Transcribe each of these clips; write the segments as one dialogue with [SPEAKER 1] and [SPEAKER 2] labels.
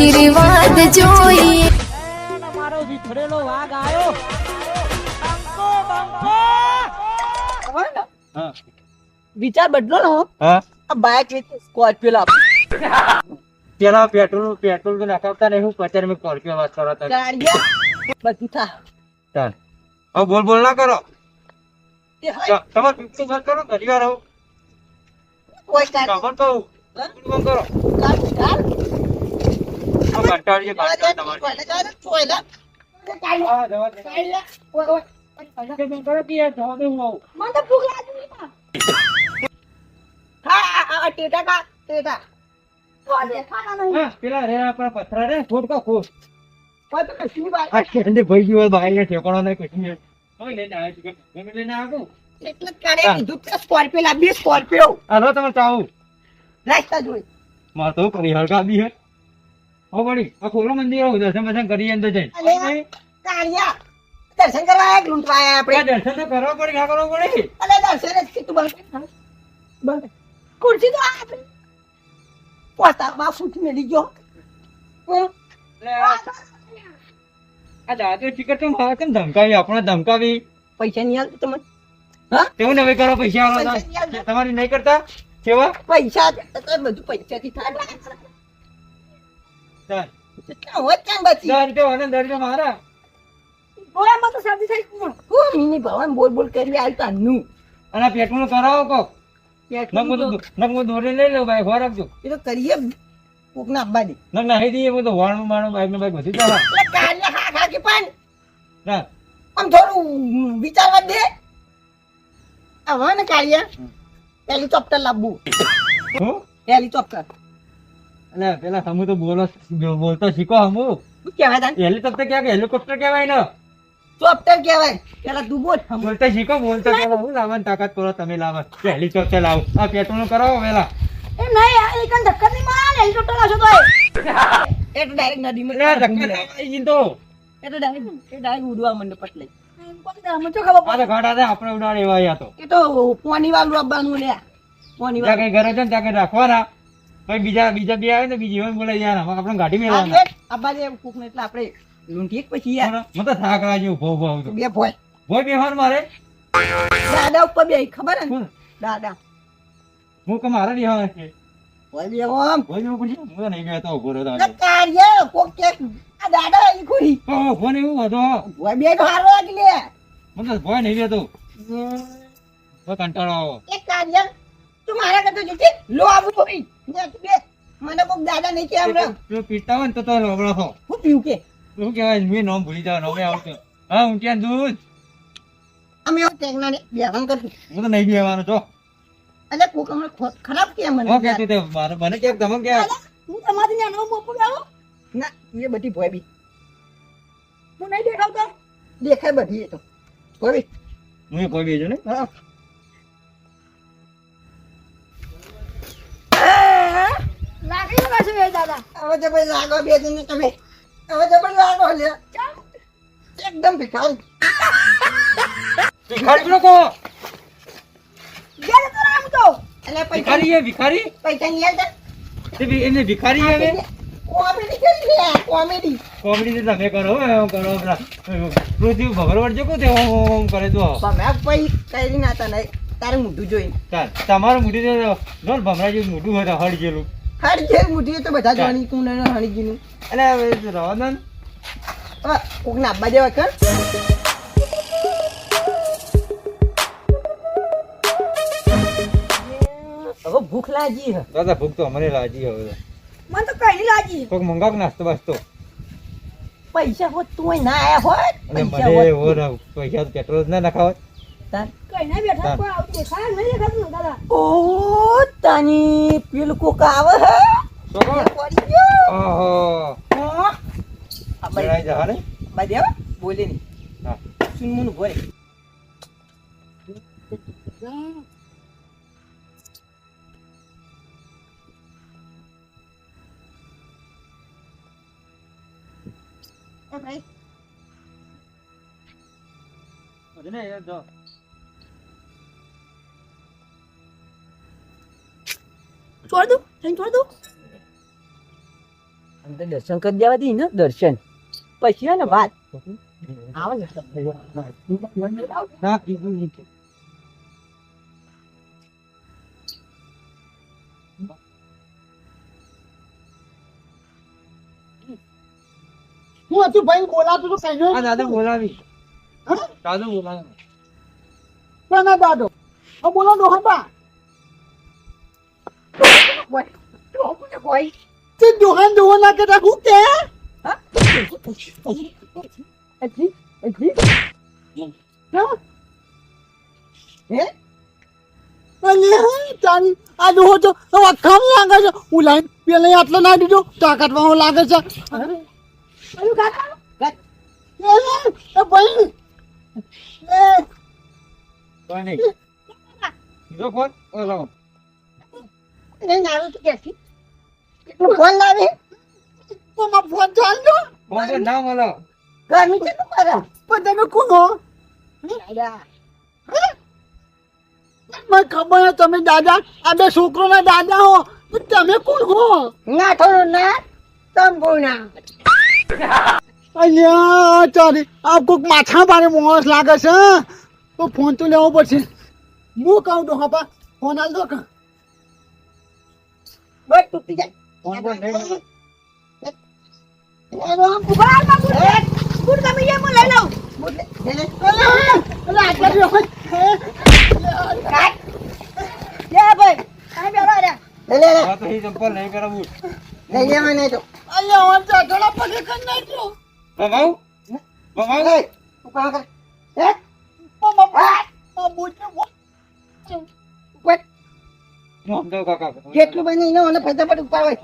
[SPEAKER 1] આશીર્વાદ જોઈએ.
[SPEAKER 2] મારો વિખરેલો વાઘ આવ્યો.
[SPEAKER 3] હા
[SPEAKER 2] વિચાર બદલો ને
[SPEAKER 3] હા
[SPEAKER 2] આ બાઇક વેચી સ્કોર્પિયો લાવ.
[SPEAKER 3] પેલા પેટ્રોલ તો નાખાવતા નહીં હું પચાર મેં કોર્પિયો વાત કરો તમે
[SPEAKER 2] ગાડિયા બધું થા.
[SPEAKER 3] ચાલ હવે બોલ ના કરો
[SPEAKER 2] તે હોય
[SPEAKER 3] તમારે પીપી વાત કરો ઘણી વાર આવું
[SPEAKER 2] કોઈ ગાડી
[SPEAKER 3] ખબર કહું ફોન કરો
[SPEAKER 2] ગાડી
[SPEAKER 3] કંટાળીએ તમારે
[SPEAKER 2] ચોયલા
[SPEAKER 3] હા જવા દે
[SPEAKER 2] ઓય ઓય
[SPEAKER 3] તમે કરો કે યાર જવા દે હું આવું
[SPEAKER 2] મને ભૂખ લાગી હા ટેટા કા ટેટા વાડે ખાના નહીં
[SPEAKER 3] હા પેલા રે આપણા પથરા રે ખોટકા ખોટ
[SPEAKER 2] કોઈ તો કશી વાત
[SPEAKER 3] આ કેન્ડે ભાઈ ગયો ભાઈ ને ઠેકાણો નહીં કશું હવે લઈને આવ્યો છું તમે લઈને આવો
[SPEAKER 2] એટલે જ કાઢે કીધું કે સ્કોર્પિયો લાવી સ્કોર્પિયો
[SPEAKER 3] હાલો તમે ચાવું
[SPEAKER 2] રાસ્તા જોઈ
[SPEAKER 3] માર તો કરી હળગા બી હે ઓ બડી આ ખોલો મંદિર આવું દર્શન કરી અંદર જઈને
[SPEAKER 2] અલે કાળિયા દર્શન કરવા આયા લૂંટવા આયા આપણે
[SPEAKER 3] દર્શન તો કરવા પડે ક્યાં કરવું પડે
[SPEAKER 2] અલે દર્શન જ કે તું બંધ ખુરશી તો આપણે પોતા બાપુ મેલી ગયો
[SPEAKER 3] આ દાદો ટિકિટ તો મારે કેમ ધમકાવી આપણે ધમકાવી
[SPEAKER 2] પૈસા નહીં આલતો તમે હા
[SPEAKER 3] તેવું ને હવે કરો પૈસા આલો તમારી નહીં કરતા સેવા
[SPEAKER 2] પૈસા તો બધું પૈસાથી થાય
[SPEAKER 3] ચાલ
[SPEAKER 2] કેટલા હોત કેમ બચી
[SPEAKER 3] 10 રૂપિયા વાળા 10 રૂપિયા મારા
[SPEAKER 2] ઓયામાં તો શાદી થઈ હું મિની ભવન બોલ બોલ કરી આલ તાનું
[SPEAKER 3] અને આ પેટનું કરાવો કોક નકમો દોરી લઈ લો ભાઈ ઘર આપજો
[SPEAKER 2] એ તો કરીએ કોક ના અંબાની
[SPEAKER 3] નક નાહી દઈએ હું તો વાણું માણું બાઈક ને બાઈક બધી ચાલે
[SPEAKER 2] એટલે કાળિયા હા ખા કે પાન
[SPEAKER 3] ના
[SPEAKER 2] આમ થોડું વિચારવા દે હવે ને કાળિયા હેલિકોપ્ટર લાવવું
[SPEAKER 3] હું
[SPEAKER 2] હેલિકોપ્ટર
[SPEAKER 3] એટલે પેલા હમુ તો બોલતો શીખો હમુ
[SPEAKER 2] શું કહેવાય તાન
[SPEAKER 3] હેલિકોપ્ટર ક્યાં કે હેલિકોપ્ટર કહેવાય ને
[SPEAKER 2] ચોપ્ટર કહેવાય પેલા તું બોલ હમ.
[SPEAKER 3] બોલતા શીખો બોલતા પેલા હું લાવવાની તાકાત કરો તમે લાવો હેલિકોપ્ટર લાવો આ પેટ્રોલ કરાવો પેલા
[SPEAKER 2] એ નહીં આ એકન ધક્કા નહીં માર હેલિકોપ્ટર આવશો તો એ તો ડાયરેક્ટ નદીમાં
[SPEAKER 3] તો
[SPEAKER 2] એ તો ડાયરેક્ટ ઉડવા મંડે પટલે
[SPEAKER 3] આ તો ગાડા છે આપણે ઉડાડે એવા આયા તો
[SPEAKER 2] એ તો પોની વાળું આપવાનું લે પોની
[SPEAKER 3] ત્યાં
[SPEAKER 2] વાળું
[SPEAKER 3] કઈ ઘરે છે ને ત્યાં કઈ રાખવાના પછી બીજા બે આવે ને બીજી હોય બોલે યાર આપણે ગાડી મેળવવાના
[SPEAKER 2] આબાજે કુક ને એટલે આપણે લૂંટીએ પછી યાર
[SPEAKER 3] મને તો થાક લાગ્યો ભો આવતો
[SPEAKER 2] બે ભોય
[SPEAKER 3] ભોય બેહાર મારે
[SPEAKER 2] દાદા ઉપર બે ખબર હે ને
[SPEAKER 3] કોણ?
[SPEAKER 2] દાદા
[SPEAKER 3] હું કે મારે બેહાર છે
[SPEAKER 2] ભોય બે ઓમ
[SPEAKER 3] ભોય બેહું પડશે હું તો નહીં બેહતો ઉભો રહ્યો
[SPEAKER 2] ના કાર્ય કોક કે આ દાદા ઈ ખોરી
[SPEAKER 3] ઓહો ફોન એવું હતો
[SPEAKER 2] ભોય બે તો હારો લાગી લે
[SPEAKER 3] મને તો ભોય નહીં બેહતો તો કંટાળો આવો
[SPEAKER 2] એક કાર્ય તું મારા કરતો જતી લો આવું થોડી ને તું બે મને કોક દાદા નહીં કે હમણાં
[SPEAKER 3] જો પીતા હોય ને તો લોબડો થો
[SPEAKER 2] હું પીવું કે
[SPEAKER 3] શું કહેવાય મેં નામ ભૂલી જાવ નમે આવતો હા હું ત્યાં દૂધ
[SPEAKER 2] અમે એવું ટેકના ને બેહન કરતું
[SPEAKER 3] હું તો નહીં બેહવાનો છો
[SPEAKER 2] એટલે કોક હમણાં ખરાબ કે મને
[SPEAKER 3] હું કહેતું તે મારે મને કેમ તમે કે
[SPEAKER 2] હું તમારી નાનો મોપો આવો ના એ બધી ભોય બી હું નહીં દેખાવતો દેખાય બધી એ તો ભોય
[SPEAKER 3] હું કોઈ બેજો ને
[SPEAKER 2] હા લાગી ગયો છે દાદા હવે તો ભાઈ લાગો બે દિન તમે હવે તો ભાઈ લાગો લે એકદમ ભિખારી
[SPEAKER 3] ભિખારી લોકો
[SPEAKER 2] ગેલ તો રામ તો એટલે પૈસા
[SPEAKER 3] ભિખારી હે ભિખારી
[SPEAKER 2] પૈસા નહીં આલતા
[SPEAKER 3] તે એમને ભિખારી હવે
[SPEAKER 2] કોમેડી કરી લે કોમેડી
[SPEAKER 3] કોમેડી તો તમે કરો એમ કરો પેલા પૃથ્વી ભગરવડ જો કો તે ઓમ કરે તો
[SPEAKER 2] તમે પૈ કઈ ના તા નહીં તારે મોઢું જોઈને
[SPEAKER 3] ચાલ તમારું મોઢું તો જોન ભમરા જેવું મોઢું હોય હળ જેલું
[SPEAKER 2] હર જે મોઢી તો બધા જોવાની તું ને હણી ગીનું
[SPEAKER 3] એટલે રોદન
[SPEAKER 2] કોક ના આબા જેવા કર હવે ભૂખ લાગી હે
[SPEAKER 3] દાદા ભૂખ તો અમને લાગી હવે
[SPEAKER 2] મને તો કઈ લાગી
[SPEAKER 3] કોક મંગાક નાસ્તો બાસ્તો
[SPEAKER 2] પૈસા હોત તું ના આયા હોત
[SPEAKER 3] અને
[SPEAKER 2] પૈસા
[SPEAKER 3] મને
[SPEAKER 2] હોત
[SPEAKER 3] એવો પૈસા તો પેટ્રોલ ના નખાવત
[SPEAKER 2] કઈ ના બેઠા કોઈ આવતું દેખાય નહીં દેખાતું દાદા ઓ તાની પેલું કોક આવે હે
[SPEAKER 3] છોકરો
[SPEAKER 2] પડી ગયો
[SPEAKER 3] ઓહો
[SPEAKER 2] હા આ
[SPEAKER 3] બેરાઈ જા રે
[SPEAKER 2] બાજે બોલે નહીં
[SPEAKER 3] હા
[SPEAKER 2] સુન મુન ભોય એ ભાઈ
[SPEAKER 3] અરે યાર જો
[SPEAKER 2] છોડ દો છોડ દો તો દર્શન કરી દેવા દી ને દર્શન પછી ને વાત આવે ને
[SPEAKER 3] ના કીધું નહીં કે.
[SPEAKER 2] હું હતું ભાઈ બોલાતું તો કઈ
[SPEAKER 3] આ દાદા બોલાવી
[SPEAKER 2] હા?
[SPEAKER 3] દાદુ બોલાવી
[SPEAKER 2] ના દાદો આ બોલો ડોહા તે દોહાન દોહો ના કે રાખું કે આ દોહો તો અખામ લાગે છે હું લાઈન પેલા આટલો ના દીધો તાકાતમાં લાગે છે ભાઈ
[SPEAKER 3] કોઈ નહીં કીધો ફોન બોલાવો
[SPEAKER 2] ફોન લાવે ફોન ચાલજો
[SPEAKER 3] ફોન તો ના મળો
[SPEAKER 2] ગરમી છે તમારા પણ તમે કોણ હો મને ખબર છે તમે દાદા આ બે છોકરોના દાદા હો પણ તમે કોણ હો ના થોડું ના તમ કોણ અલ્યા ચાલી આ કોક માથા પારે મોસ લાગે છે તો ફોન તો લેવો પડશે હું કહું તો હા ફોન આલ દો કા બસ તૂટી જાય
[SPEAKER 3] ફોન તો નહીં મળો. આ તો એ ચંપલ નહીં કરાવું બમાવ બમાવ સમજાવ કાકા
[SPEAKER 2] જેટલું બની ને ફટાફટ ઉપાડવાય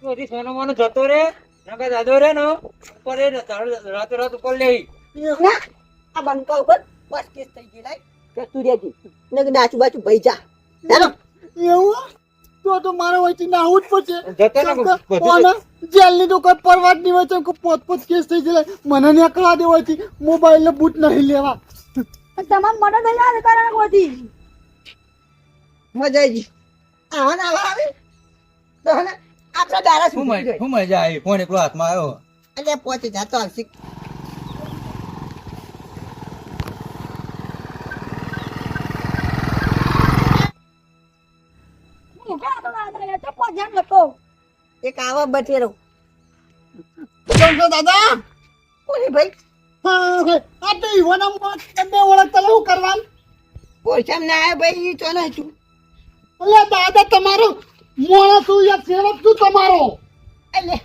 [SPEAKER 3] બધી સોનો મોનો જતો રે નકા દાદો રે નો ઉપર રે ને રાતો રાત ઉપર લે
[SPEAKER 2] આ બંકા ઉપર બસ કેસ થઈ ગઈ લાય કે તું રેજી ને ડાચુ બાચુ ભઈ જા ચાલો એવું તો મારે વચ્ચે ના આવું જ પડશે
[SPEAKER 3] જતો ને બધું
[SPEAKER 2] જેલની તો કોઈ પરવાજ નહીં હોય તો પોત પોત કેસ થઈ જાય મને ને કરા દેવાથી મોબાઈલ ને બૂટ નહીં લેવા તમામ મને નહીં આવે કારણ કોથી મજા આવી આવા ના આવે તો ને આપડા દારા
[SPEAKER 3] શું મજા આવી ફોન એકલો હાથમાં આવ્યો
[SPEAKER 2] એટલે પહોંચે જાતો આવશે એક આવા બટેરો દાદા કોની ભાઈ આ તો ઈવાના તમે ઓળખતા શું કરવાનું પોષમ ના આવે ભાઈ તો ન છું અલે દાદા તમારો મોણા તું યાર સેવક તું તમારો એટલે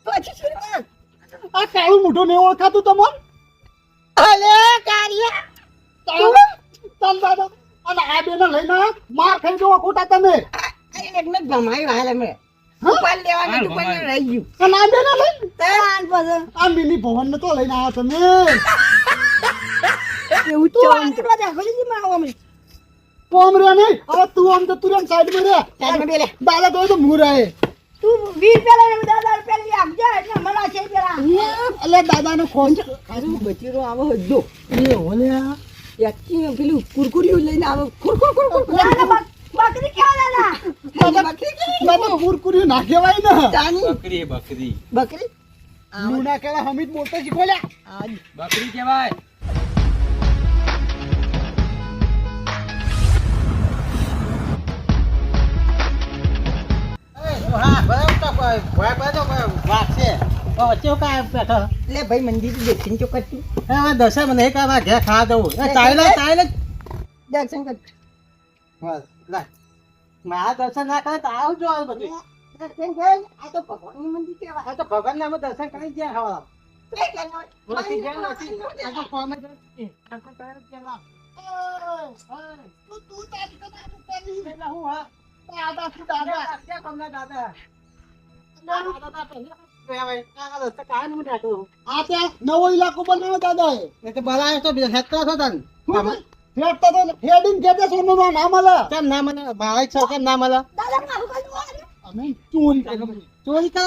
[SPEAKER 2] પછી શું આ કાળું મોઢું ને ઓળખાતું તમોન અલે કાળિયા તમ દાદા અને આ બેને લઈને માર ખાઈ જવા ખોટા તમે એકને ભમાયું હાલે મે ઉપર લેવાનું તું પણ રહી ગયું અને આ બેને લઈને તાન પછી આ મિની ભવન ને તો લઈને આવ્યા તમે એવું તો બધા ગળી માં આવો મે કોમ રે નહીં હવે તું આમ તો તુરંત સાઈડ માં રે સાઈડ માં દાદા તો મુરા હે તું 20 પેલા ને દાદા પેલી આપજા એટલે મના છે પેલા એટલે દાદા નો ફોન ખાસું બચીરો આવો હજો એ ઓલ્યા યાકી પેલું કુરકુરિયું લઈને આવે કુરકુર બકરી કેવા દાદા બકરી કુરકુરિયું ના કહેવાય ને
[SPEAKER 3] બકરી
[SPEAKER 2] બકરી લુના કેવા હમીદ બોલતો શીખોલ્યા
[SPEAKER 3] બકરી કહેવાય
[SPEAKER 2] લે ભાઈ મંદિર દેખીને ચો કરતી
[SPEAKER 4] દર્શન મને કરવા ઘેર ખાવા જવું ચાલે
[SPEAKER 2] દર્શન કર
[SPEAKER 4] મારા દર્શન ના કરે તો આવું જો બધું
[SPEAKER 2] દર્શન કર આ તો ભગવાનનું મંદિર કેવા
[SPEAKER 4] આ તો ભગવાન ના દર્શન કરી ગયા ખાવા
[SPEAKER 2] નવો ઇલાકો બનાવ્યો દાદા
[SPEAKER 4] બનાવ્યો તો હેતરા છો તને
[SPEAKER 2] હેડિંગ કે દે સોનું નામ આલે
[SPEAKER 4] કેમ ના મને મારા છો કેમ ના મળે
[SPEAKER 2] અમે ચોરી
[SPEAKER 4] ચોરી કરો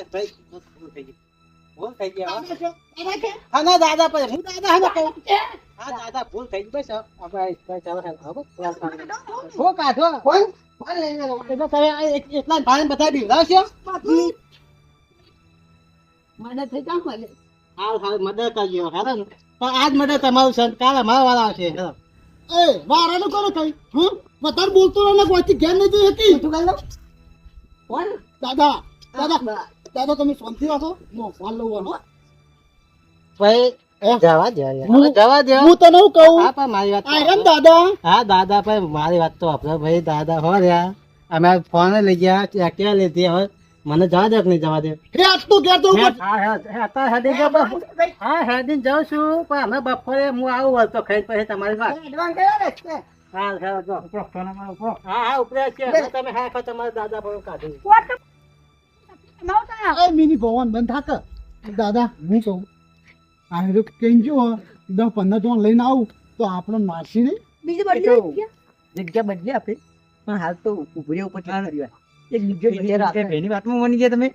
[SPEAKER 4] ભાઈ ભૂલ થઈ ગયા હા ના દાદા પર હું દાદા હા કહું હા દાદા ભૂલ થઈ ગઈ બસ આપણે ચાલો હો કાઢો એટલે તમે આ એટલા ભાઈ બધા બિવડાવશો?
[SPEAKER 2] મને થઈ જા મને
[SPEAKER 4] હાલ મદદ કરજો હાલો ને. પણ આજ મદદ તમારું છે કાલે અમારા વાળા છે હાલો.
[SPEAKER 2] એ વારાનું કરો કઈ વધારે બોલતો રહે કોઈથી ઘેર નહીં જઈ શકી તું કાલ કોણ દાદા દાદા દાદા તમે શાંતિ રાખો હું ફોન લઉં
[SPEAKER 4] ભાઈ જવા દે યાર. જવા દે
[SPEAKER 2] હું તને હું કહું
[SPEAKER 4] હા પણ મારી વાત તો
[SPEAKER 2] આયરન દાદા
[SPEAKER 4] હા દાદા ભાઈ મારી વાત તો આપણે ભાઈ દાદા હો રહ્યા અમે ફોન લઈ ગયા ક્યાં લીધી હવે મને જવા દે કે નહીં જવા દે?
[SPEAKER 2] હે આજ તો ઘેર જવું પડશે.
[SPEAKER 4] અત્યારે હેડી જાઉં હા હેડીને જાઉં છું પણ અમે બપોરે હું આવું હોય તો ખાઈ પછી તમારી વાત હા હા ઉપરે છે તમે હા ખાઓ તમારા દાદા ભાઈ કાઢી
[SPEAKER 2] એ મિની ભવન બંધ થાક દાદા હું કહું આ હેરો કઈ જો 10-15 જણ લઈને આવું તો આપણો માસી નહીં
[SPEAKER 5] જગ્યા બદલી આપે પણ હાલ તો ઉભરી ઉપર એક જગ્યા
[SPEAKER 3] એની વાતમાં માની ગયા તમે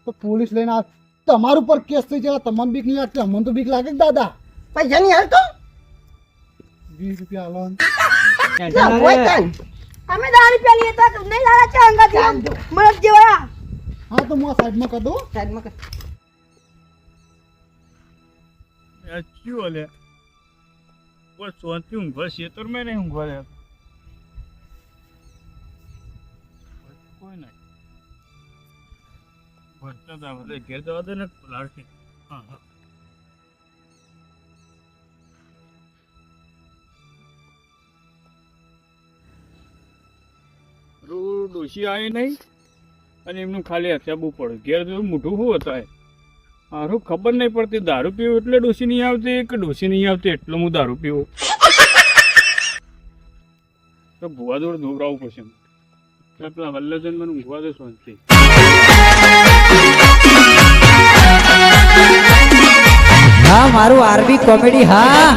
[SPEAKER 2] તો પોલીસ લઈને આવ તમારું પર કેસ થઈ જાય તમને બીક નહીં લાગતી અમને તો બીક લાગે કે દાદા
[SPEAKER 5] પૈસા નહીં હાલતો
[SPEAKER 2] 20 રૂપિયા આલો
[SPEAKER 1] અમે 10 રૂપિયા લઈએ તો નહીં લાગે છે અંગાથી મરદ જેવા
[SPEAKER 2] હા તો હું આ સાઈડમાં કરી દઉં
[SPEAKER 5] સાઈડમાં કર.
[SPEAKER 6] ક્યું અલે કોઈ સોંતી ઊંઘવા ખેતર મેં નહીં ઊંઘવા લે કોઈ નહીં ભરતા હતા બધા ઘેર જવા દે ને લાડકી હા હા ડોશી આવી નહીં અને એમનું ખાલી હથિયાબું પડે ઘેર જોયું મોઢું શું હતા મારું ખબર નહીં પડતી દારૂ પીવું એટલે ડોસી નહીં આવતી કે ડોસી નહીં આવતી એટલે હું દારૂ પીવું તો ભુવા જોડે દોરાવવું પડશે પેલા વલ્લભજન મને ઊંઘવા દે શાંતિ
[SPEAKER 5] હા મારું આરબી કોમેડી હા